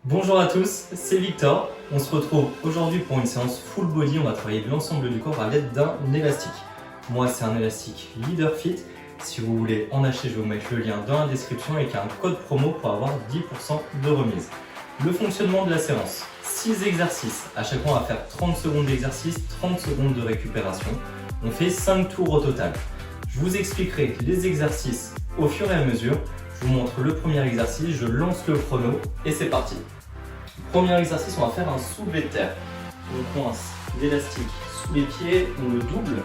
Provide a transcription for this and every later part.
Bonjour à tous, c'est Victor. On se retrouve aujourd'hui pour une séance full body. On va travailler l'ensemble du corps à l'aide d'un élastique. Moi, c'est un élastique Leaderfit. Si vous voulez en acheter, je vais vous mettre le lien dans la description avec un code promo pour avoir 10% de remise. Le fonctionnement de la séance. 6 exercices. À chaque fois, on va faire 30 secondes d'exercice, 30 secondes de récupération. On fait 5 tours au total. Je vous expliquerai les exercices au fur et à mesure. Je vous montre le premier exercice, je lance le chrono et c'est parti. Premier exercice, on va faire un soulevé de terre. On coince l'élastique sous les pieds, on le double.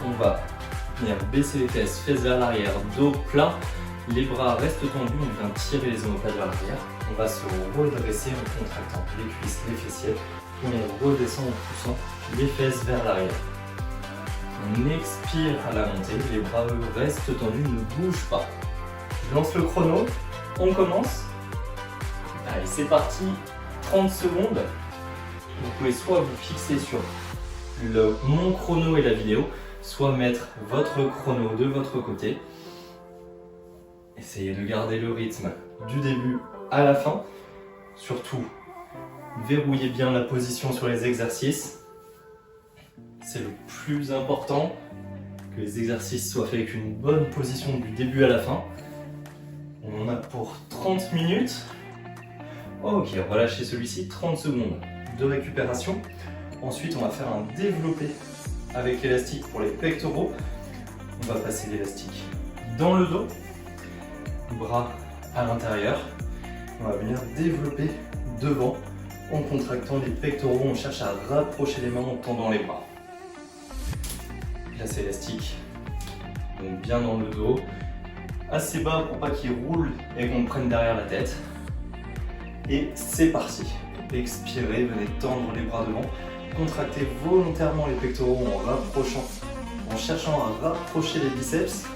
On va venir baisser les fesses, fesses vers l'arrière, dos plat. Les bras restent tendus, on vient tirer les omoplates vers l'arrière. On va se redresser en contractant les cuisses, les fessiers. Et on redescend en poussant les fesses vers l'arrière. On expire à la montée, les bras eux restent tendus, ne bougent pas. Je lance le chrono, on commence. Allez, c'est parti, 30 secondes. Vous pouvez soit vous fixer sur mon chrono et la vidéo, soit mettre votre chrono de votre côté. Essayez de garder le rythme du début à la fin. Surtout, verrouillez bien la position sur les exercices. C'est le plus important, que les exercices soient faits avec une bonne position du début à la fin. On en a pour 30 minutes. Ok, on va lâcher celui-ci, 30 secondes de récupération. Ensuite, on va faire un développé avec l'élastique pour les pectoraux. On va passer l'élastique dans le dos, bras à l'intérieur. On va venir développer devant en contractant les pectoraux. On cherche à rapprocher les mains en tendant les bras. Place élastique, donc bien dans le dos. Assez bas pour pas qu'il roule et qu'on prenne derrière la tête. Et c'est parti. Expirez, venez tendre les bras devant. Contractez volontairement les pectoraux en cherchant à rapprocher les biceps.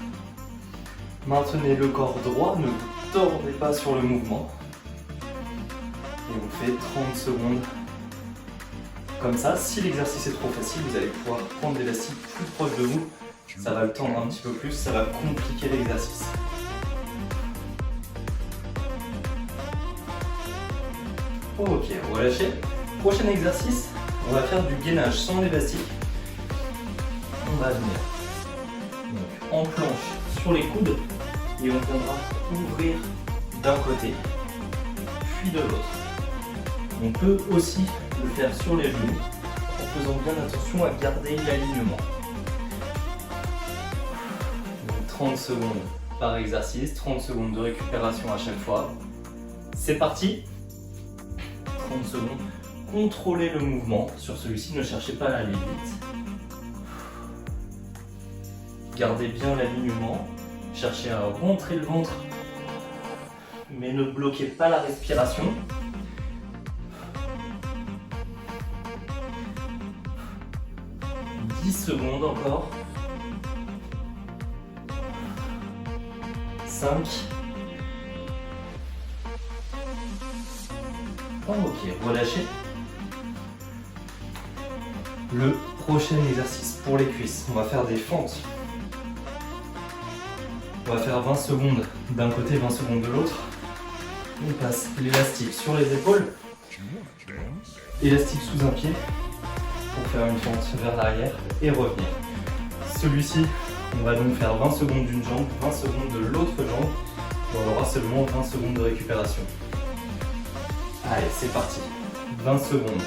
Maintenez le corps droit, ne vous tordez pas sur le mouvement. Et on fait 30 secondes comme ça. Si l'exercice est trop facile, vous allez pouvoir prendre l'élastique plus proche de vous. Ça va le tendre un petit peu plus, ça va compliquer l'exercice. Ok, relâchez. Prochain exercice, on va faire du gainage sans élastique. On va venir donc, en planche sur les coudes et on viendra ouvrir d'un côté, puis de l'autre. On peut aussi le faire sur les genoux en faisant bien attention à garder l'alignement. 30 secondes par exercice, 30 secondes de récupération à chaque fois. C'est parti. 30 secondes. Contrôlez le mouvement. Sur celui-ci, ne cherchez pas à aller vite. Gardez bien l'alignement. Cherchez à rentrer le ventre, mais ne bloquez pas la respiration. « 10 secondes encore. 5. Ok, relâchez. Le prochain exercice pour les cuisses, on va faire des fentes. On va faire 20 secondes d'un côté, 20 secondes de l'autre. On passe l'élastique sur les épaules. Élastique sous un pied pour faire une fente vers l'arrière et revenir. Celui-ci, on va donc faire 20 secondes d'une jambe, 20 secondes de l'autre jambe. Et on aura seulement 20 secondes de récupération. Allez, c'est parti. 20 secondes.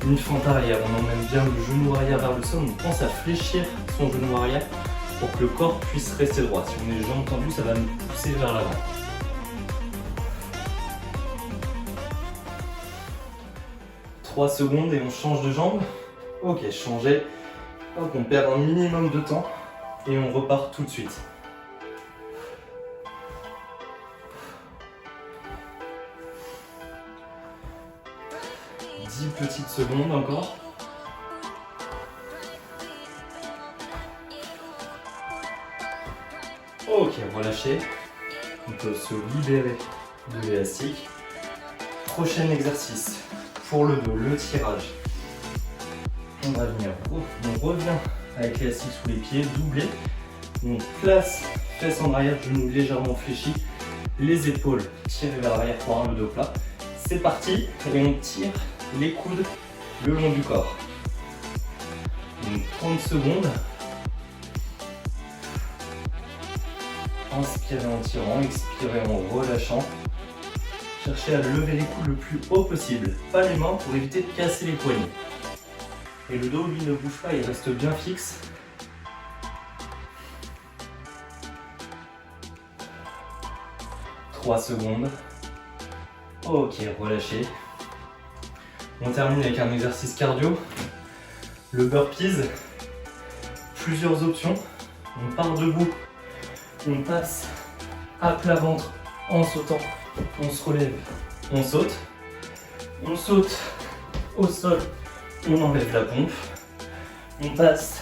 Une fente arrière, on emmène bien le genou arrière vers le sol. On pense à fléchir son genou arrière pour que le corps puisse rester droit. Si on a les jambes tendues, ça va nous pousser vers l'avant. 3 secondes et on change de jambe. Ok, changez. Hop, on perd un minimum de temps et on repart tout de suite. Petites secondes encore. Ok, relâchez. On peut se libérer de l'élastique. Prochain exercice pour le dos, le tirage. On va venir, on revient avec l'élastique sous les pieds, doublé. On place fesses en arrière, genoux légèrement fléchis. les épaules tirées vers l'arrière pour avoir le dos plat. C'est parti et on tire les coudes le long du corps. Donc 30 secondes. Inspirez en tirant, expirez en relâchant. Cherchez à lever les coudes le plus haut possible, pas les mains pour éviter de casser les poignets. Et le dos, lui, ne bouge pas, il reste bien fixe. « 3 secondes. Ok, relâchez. On termine avec un exercice cardio. Le burpees. Plusieurs options. On part debout. On passe à plat ventre en sautant. On se relève, on saute au sol, on enlève la pompe, on passe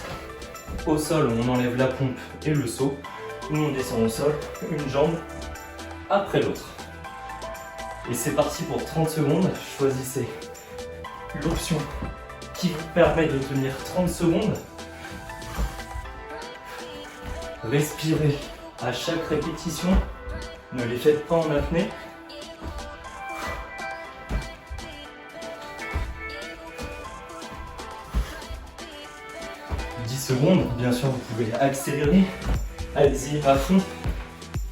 au sol, on enlève la pompe et le saut, ou on descend au sol, une jambe après l'autre. Et c'est parti pour 30 secondes, choisissez l'option qui vous permet de tenir 30 secondes. Respirez à chaque répétition, ne les faites pas en apnée. Secondes, bien sûr vous pouvez accélérer, allez-y à fond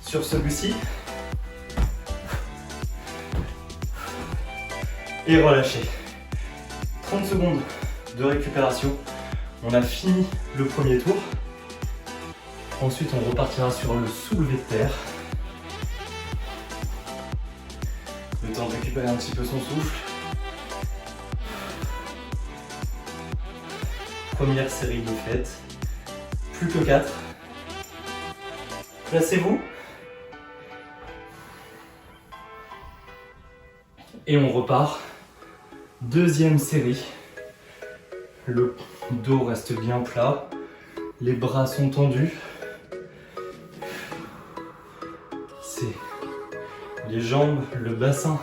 sur celui-ci et relâchez. 30 secondes de récupération, on a fini le premier tour, ensuite on repartira sur le soulevé de terre, le temps de récupérer un petit peu son souffle. Première série de faites, plus que 4. Placez-vous. Et on repart. Deuxième série. Le dos reste bien plat. Les bras sont tendus. C'est les jambes, le bassin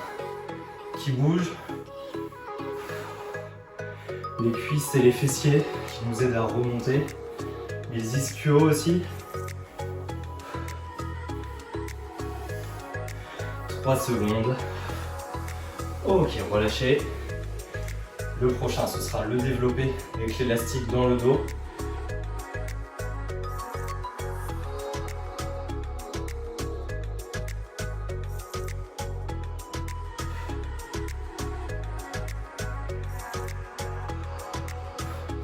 qui bougent. Les cuisses et les fessiers qui nous aident à remonter. Les ischios aussi. 3 secondes. Ok, relâchez. Le prochain, ce sera le développé avec l'élastique dans le dos.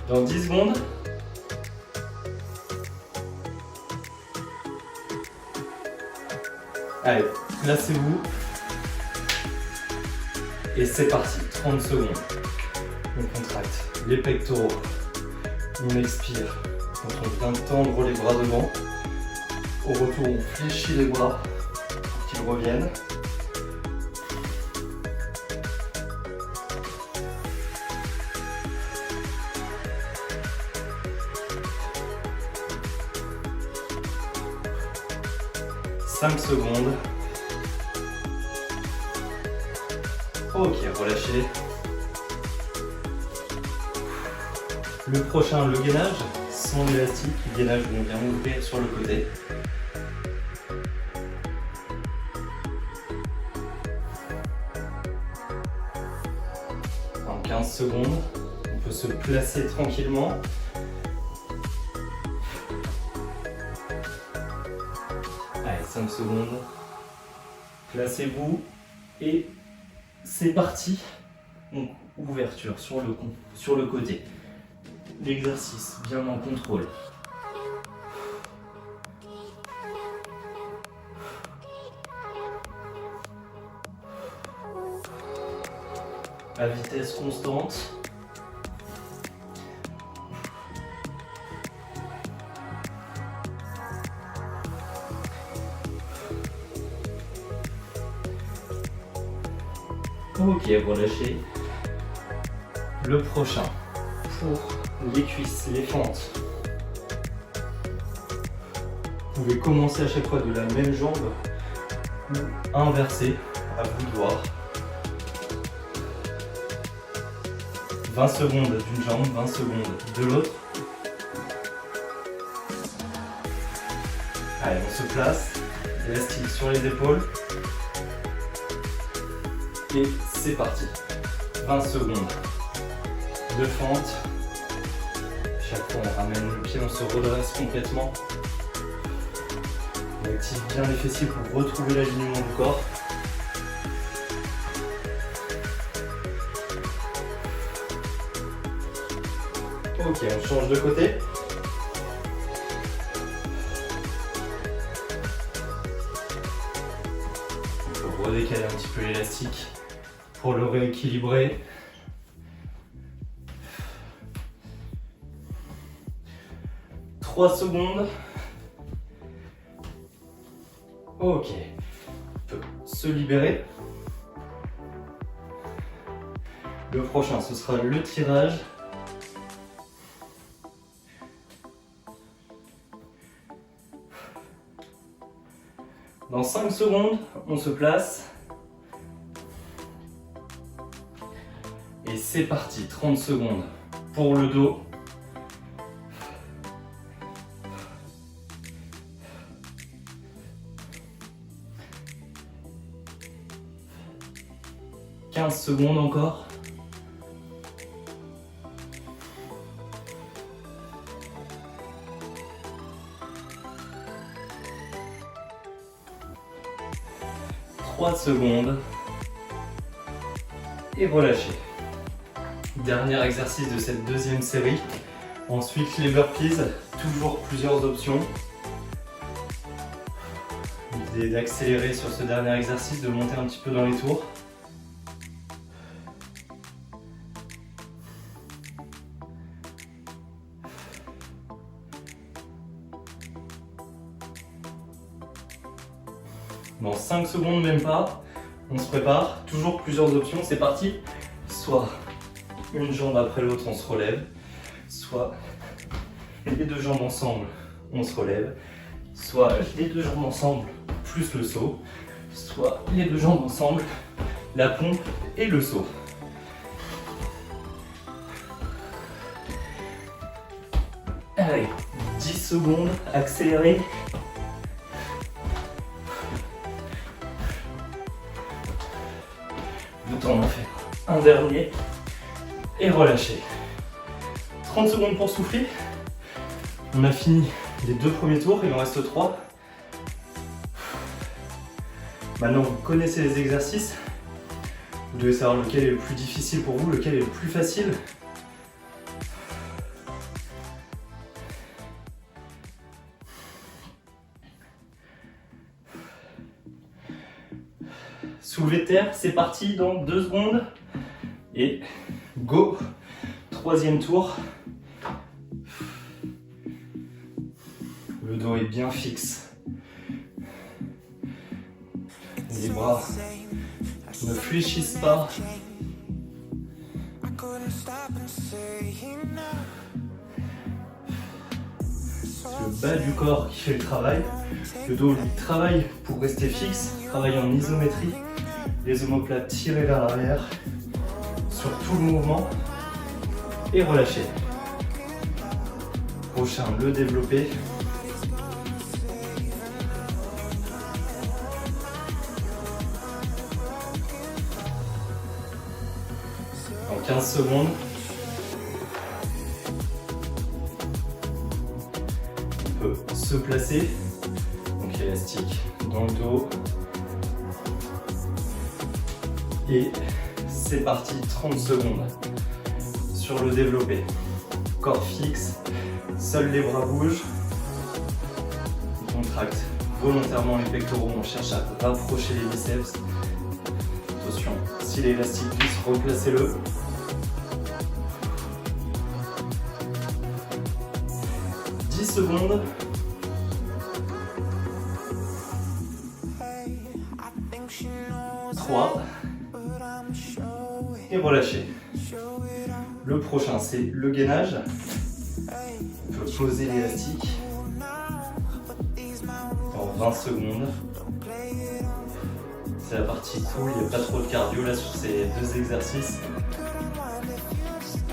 Dans 10 secondes. Allez, placez-vous. Et c'est parti, 30 secondes. On contracte les pectoraux. On expire. Quand on vient de tendre les bras devant. Au retour, on fléchit les bras pour qu'ils reviennent. Secondes. Ok, relâchez. Le prochain, le gainage, sans élastique. Le gainage où on vient ouvrir sur le côté. En 15 secondes, on peut se placer tranquillement. Allez, 5 secondes. Placez-vous et c'est parti. Donc, ouverture sur le côté. L'exercice bien en contrôle. À vitesse constante. Ok, relâchez. Le prochain, pour les cuisses, les fentes. Vous pouvez commencer à chaque fois de la même jambe ou inverser, à vous de voir. 20 secondes d'une jambe, 20 secondes de l'autre. Allez, on se place, élastique sur les épaules. Et c'est parti. 20 secondes de fente. Chaque fois on ramène le pied, on se redresse complètement. On active bien les fessiers pour retrouver l'alignement du corps. Ok, on change de côté. On peut redécaler un petit peu l'élastique pour le rééquilibrer. « 3 secondes. Ok. On peut se libérer. Le prochain, ce sera le tirage. Dans 5 secondes, on se place. Et c'est parti, 30 secondes pour le dos. « 15 secondes encore. « 3 secondes. Et relâchez. Dernier exercice de cette deuxième série. Ensuite, les burpees, toujours plusieurs options. L'idée est d'accélérer sur ce dernier exercice, de monter un petit peu dans les tours. Dans 5 secondes, même pas, on se prépare. Toujours plusieurs options, c'est parti. Soit une jambe après l'autre, on se relève. Soit les deux jambes ensemble, on se relève. Soit les deux jambes ensemble, plus le saut. Soit les deux jambes ensemble, la pompe et le saut. Allez, 10 secondes, accélérez. Le temps d'en faire un dernier et relâchez. 30 secondes pour souffler. On a fini les 2 premiers tours, il en reste 3. Maintenant vous connaissez les exercices. Vous devez savoir lequel est le plus difficile pour vous, lequel est le plus facile. Soulevé de terre, c'est parti dans 2 secondes. Et go, 3e tour. Le dos est bien fixe. Les bras ne fléchissent pas. C'est le bas du corps qui fait le travail. Le dos lui travaille pour rester fixe, travaille en isométrie. Les omoplates tirées vers l'arrière sur tout le mouvement et relâchez. Prochain, le développer. En 15 secondes. On peut se placer. Donc élastique dans le dos. Et c'est parti, 30 secondes sur le développé. Corps fixe, seuls les bras bougent. On contracte volontairement les pectoraux, on cherche à rapprocher les biceps. Attention, si l'élastique glisse, replacez-le. « 10 secondes. « 3. Et relâchez. Le prochain, c'est le gainage. On peut poser l'élastique en 20 secondes. C'est la partie cool, il n'y a pas trop de cardio là sur ces 2 exercices.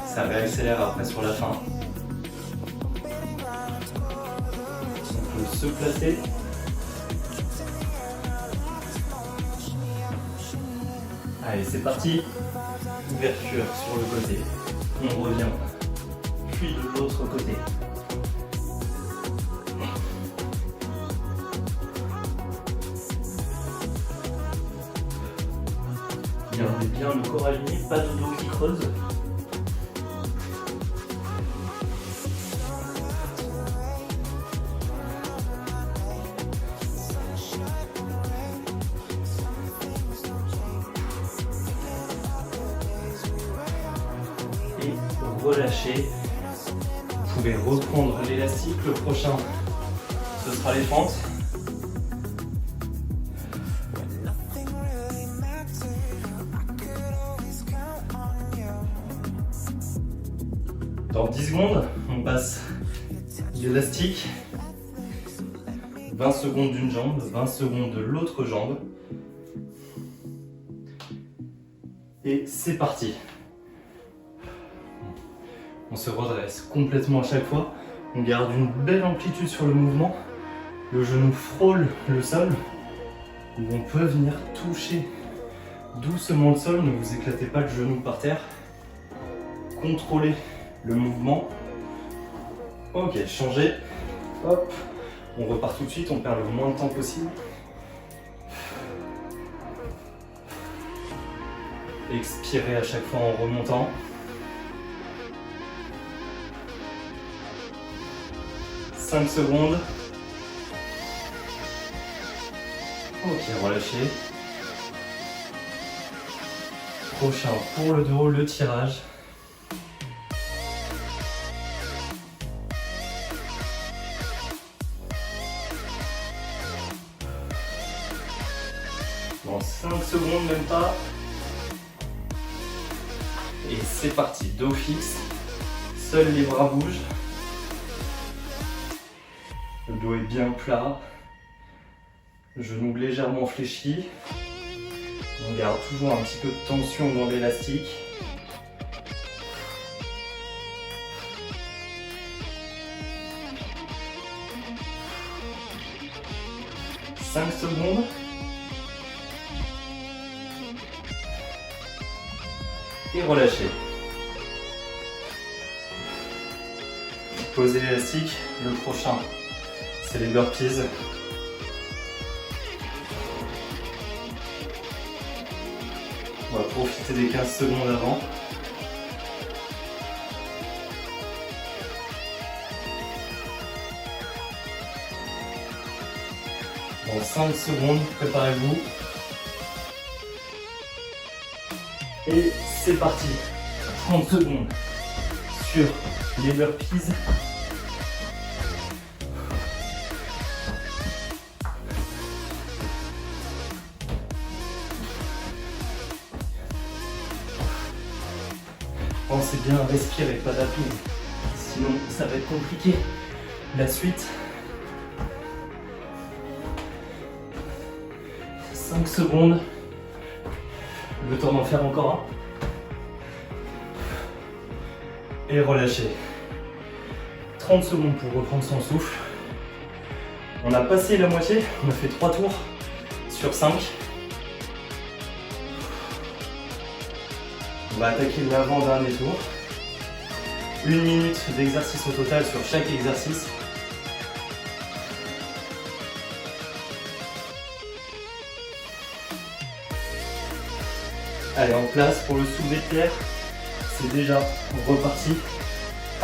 Ça réaccélère après sur la fin. On peut se placer. Allez, c'est parti. Ouverture sur le côté. On revient. Puis de l'autre côté. Gardez bien le corps aligné, pas de dos qui creuse. Et relâchez. Vous pouvez reprendre l'élastique. Le prochain, ce sera les fentes. Dans 10 secondes, on passe l'élastique. 20 secondes d'une jambe, 20 secondes de l'autre jambe. Et c'est parti. On se redresse complètement à chaque fois. On garde une belle amplitude sur le mouvement. Le genou frôle le sol. On peut venir toucher doucement le sol. Ne vous éclatez pas le genou par terre. Contrôlez le mouvement. Ok, changez. Hop. On repart tout de suite. On perd le moins de temps possible. Expirez à chaque fois en remontant. « 5 secondes. Ok, relâchez. Prochain pour le dos, le tirage. Dans 5 secondes, même pas. Et c'est parti, dos fixe. Seuls les bras bougent. Le dos est bien plat. Genou légèrement fléchi. On garde toujours un petit peu de tension dans l'élastique. « 5 secondes. Et relâchez. Posez l'élastique. Le prochain, c'est les burpees. On va profiter des 15 secondes avant. Dans 5 secondes, préparez-vous. Et c'est parti. 30 secondes sur les burpees. Pensez bien à respirer, pas d'apnée. Sinon, ça va être compliqué. La suite. 5 secondes. Le temps d'en faire encore un. Et relâchez. 30 secondes pour reprendre son souffle. On a passé la moitié. On a fait 3 tours sur 5. On va attaquer l'avant-dernier tour. 1 minute d'exercice au total sur chaque exercice. Allez, en place pour le soulevé de terre. C'est déjà reparti.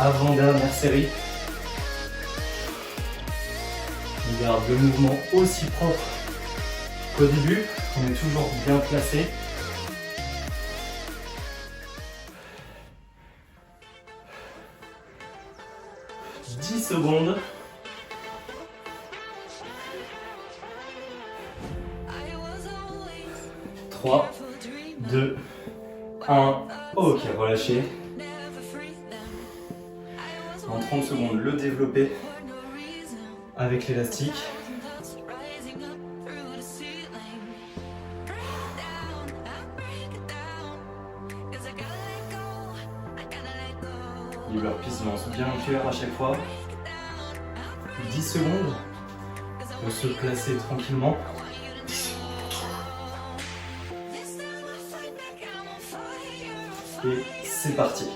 Avant-dernière série. On garde le mouvement aussi propre qu'au début. On est toujours bien placé. Secondes. 3, 2, 1. Ok, relâchez. En 30 secondes, le développer avec l'élastique. Les burpees lancent bien le cœur à chaque fois. 10 secondes de se placer tranquillement. Et c'est parti.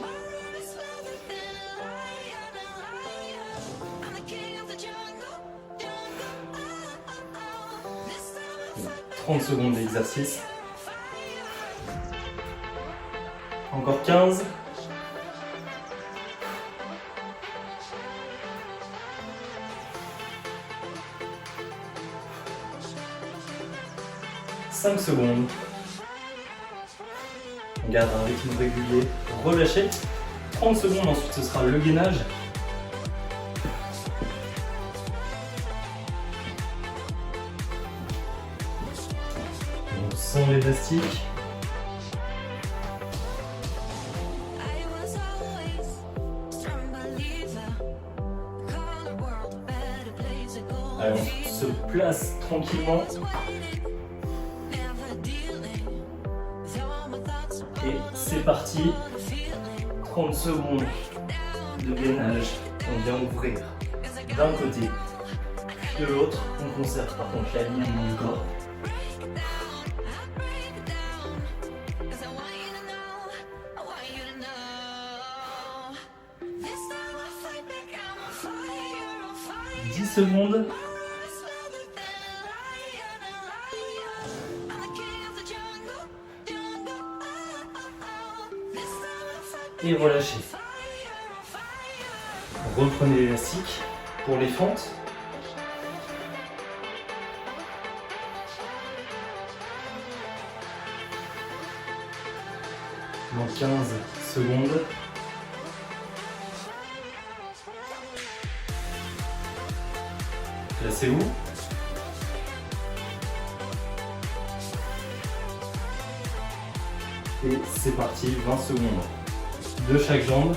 30 secondes d'exercice. Encore 15. « 5 secondes. On garde un rythme régulier. Relâchez. 30 secondes, ensuite ce sera le gainage. Donc sans l'élastique. Allez, on se place tranquillement. Et c'est parti. 30 secondes de gainage. On vient ouvrir d'un côté, puis de l'autre. On conserve par contre l'alignement du corps. « 10 secondes. Et relâchez. Reprenez l'élastique pour les fentes. Dans 15 secondes. Placez-vous. Et c'est parti, 20 secondes. De chaque jambe.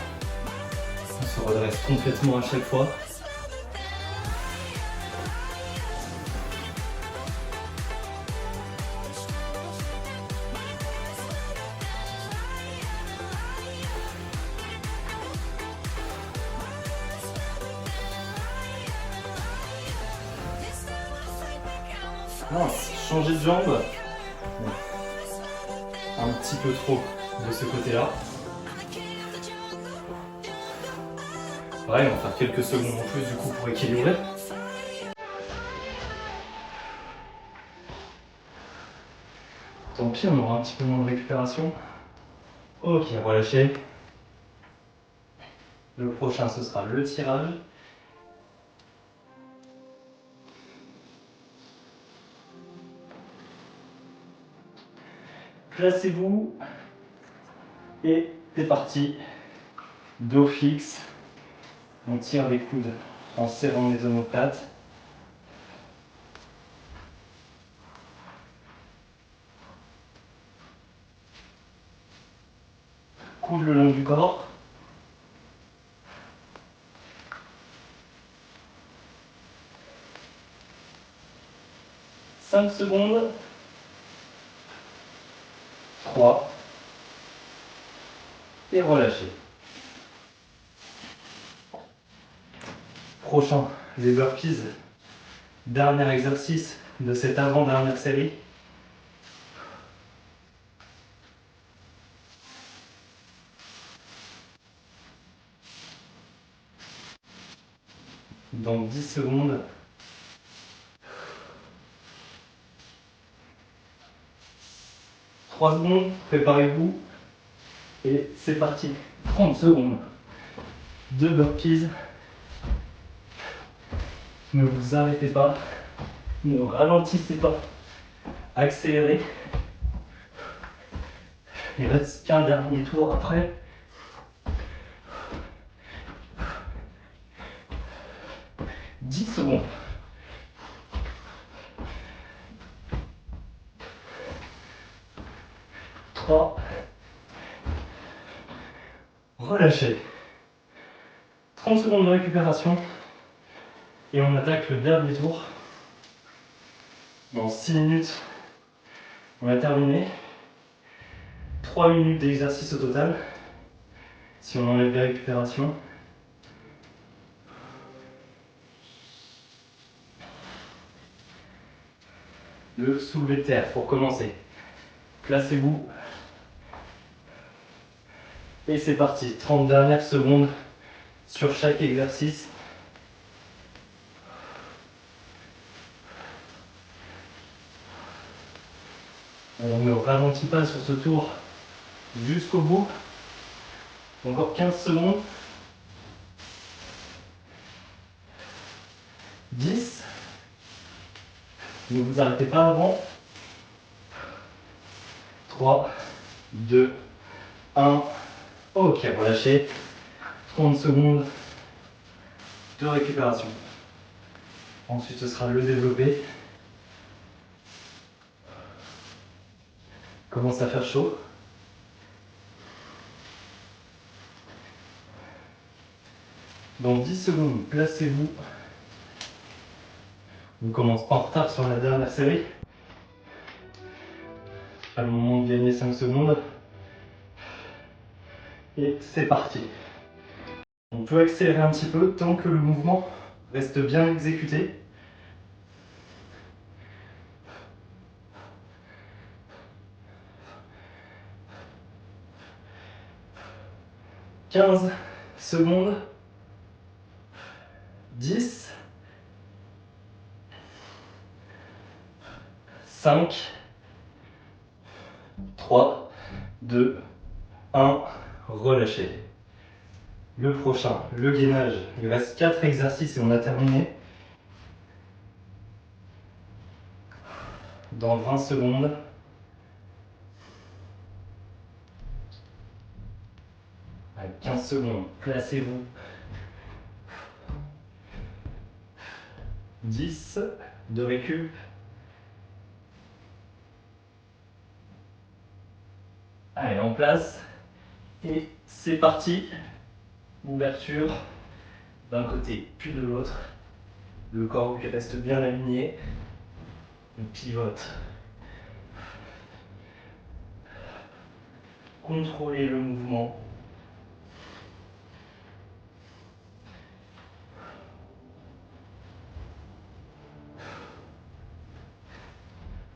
On se redresse complètement à chaque fois. Mince, changer de jambe. Un petit peu trop de ce côté-là. Pareil, on va faire quelques secondes en plus du coup pour équilibrer. Tant pis, on aura un petit peu moins de récupération. Ok, relâchez. Le prochain, ce sera le tirage. Placez-vous. Et c'est parti. Dos fixe. On tire les coudes en serrant les omoplates. Coude le long du corps. « 5 secondes. 3. Et relâchez. Prochain, les burpees. Dernier exercice de cette avant-dernière série. Dans 10 secondes. « 3 secondes, préparez-vous. Et c'est parti. 30 secondes. 2 burpees. Ne vous arrêtez pas. Ne ralentissez pas. Accélérez. Il reste qu'un dernier tour après. « 10 secondes. 3. Relâchez. 30 secondes de récupération. Et on attaque le dernier tour. Dans 6 minutes, on a terminé. 3 minutes d'exercice au total. Si on enlève les récupérations. Le soulevé de terre pour commencer. Placez-vous. Et c'est parti, 30 dernières secondes sur chaque exercice. On ne ralentit pas sur ce tour jusqu'au bout. Encore 15 secondes. 10. Ne vous arrêtez pas avant. 3, 2, 1. Ok, relâchez. 30 secondes de récupération. Ensuite, ce sera le développé. Commence à faire chaud. Dans 10 secondes, placez-vous. On commence pas en retard sur la dernière série. À le moment de gagner 5 secondes. Et c'est parti. On peut accélérer un petit peu tant que le mouvement reste bien exécuté. « 15 secondes. 10. 5. 3, 2, 1. Relâchez. Le prochain, le gainage. Il reste 4 exercices et on a terminé. Dans 20 secondes. À 15 secondes, placez-vous. 10 de récup. Allez, en place. Et c'est parti. Ouverture d'un côté puis de l'autre. Le corps qui reste bien aligné. On pivote. Contrôlez le mouvement.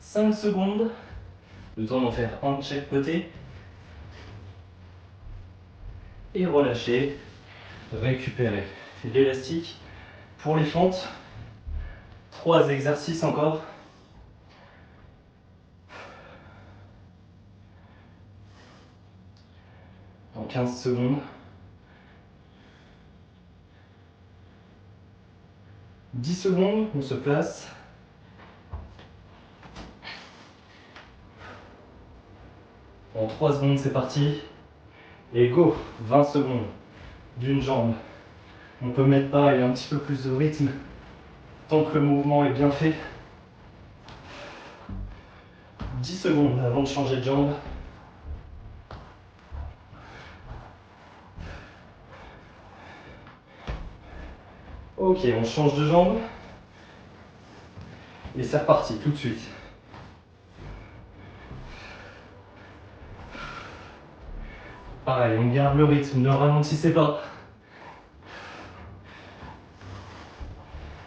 « 5 secondes. Le temps d'en faire un de chaque côté. Et relâchez. Récupérez l'élastique. Pour les fentes, 3 exercices encore. En 15 secondes. 10 secondes, on se place. En 3 secondes, c'est parti. Et go, 20 secondes d'une jambe. On peut mettre pareil un petit peu plus de rythme tant que le mouvement est bien fait. 10 secondes avant de changer de jambe. Ok, on change de jambe. Et c'est reparti tout de suite. Pareil, on garde le rythme, ne ralentissez pas.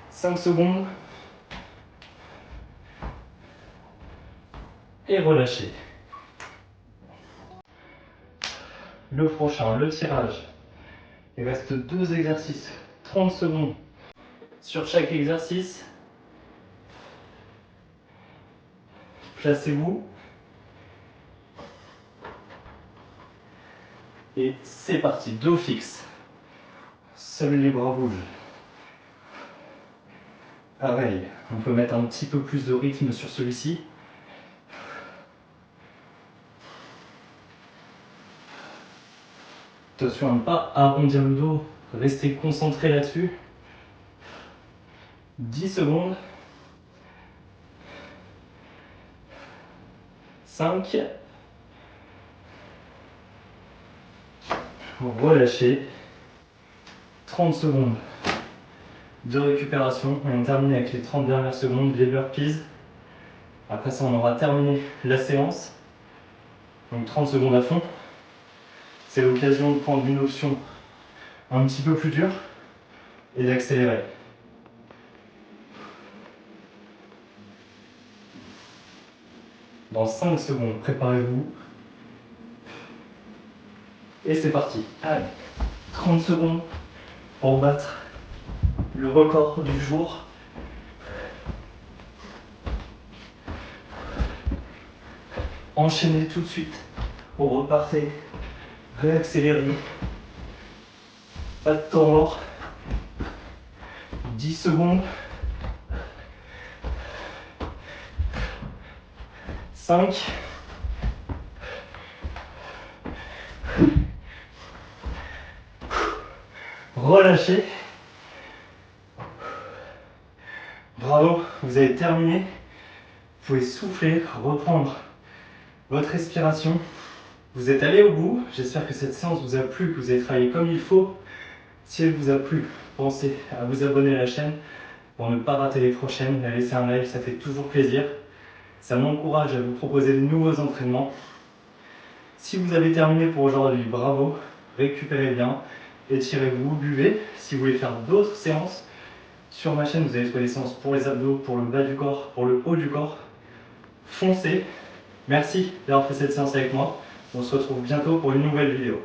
5 secondes. Et relâchez. Le prochain, le tirage. Il reste 2 exercices, 30 secondes sur chaque exercice. Placez-vous. Et c'est parti, dos fixe. Seuls les bras bougent. Pareil, on peut mettre un petit peu plus de rythme sur celui-ci. Attention à ne pas arrondir le dos, restez concentré là-dessus. 10 secondes. 5. Relâchez. 30 secondes de récupération et on termine avec les 30 dernières secondes des burpees. Après ça, on aura terminé la séance. Donc 30 secondes à fond. C'est l'occasion de prendre une option un petit peu plus dure et d'accélérer. Dans 5 secondes, préparez-vous. Et c'est parti. Allez, 30 secondes pour battre le record du jour. Enchaînez tout de suite. Vous repartez. Réaccélérez. Pas de temps mort. 10 secondes. 5. Relâchez. Bravo, vous avez terminé. Vous pouvez souffler, reprendre votre respiration. Vous êtes allé au bout. J'espère que cette séance vous a plu, que vous avez travaillé comme il faut. Si elle vous a plu, pensez à vous abonner à la chaîne pour ne pas rater les prochaines. À laisser un like, ça fait toujours plaisir. Ça m'encourage à vous proposer de nouveaux entraînements. Si vous avez terminé pour aujourd'hui, bravo. Récupérez bien, étirez-vous, buvez. Si vous voulez faire d'autres séances, sur ma chaîne, vous allez trouver des séances pour les abdos, pour le bas du corps, pour le haut du corps. Foncez. Merci d'avoir fait cette séance avec moi. On se retrouve bientôt pour une nouvelle vidéo.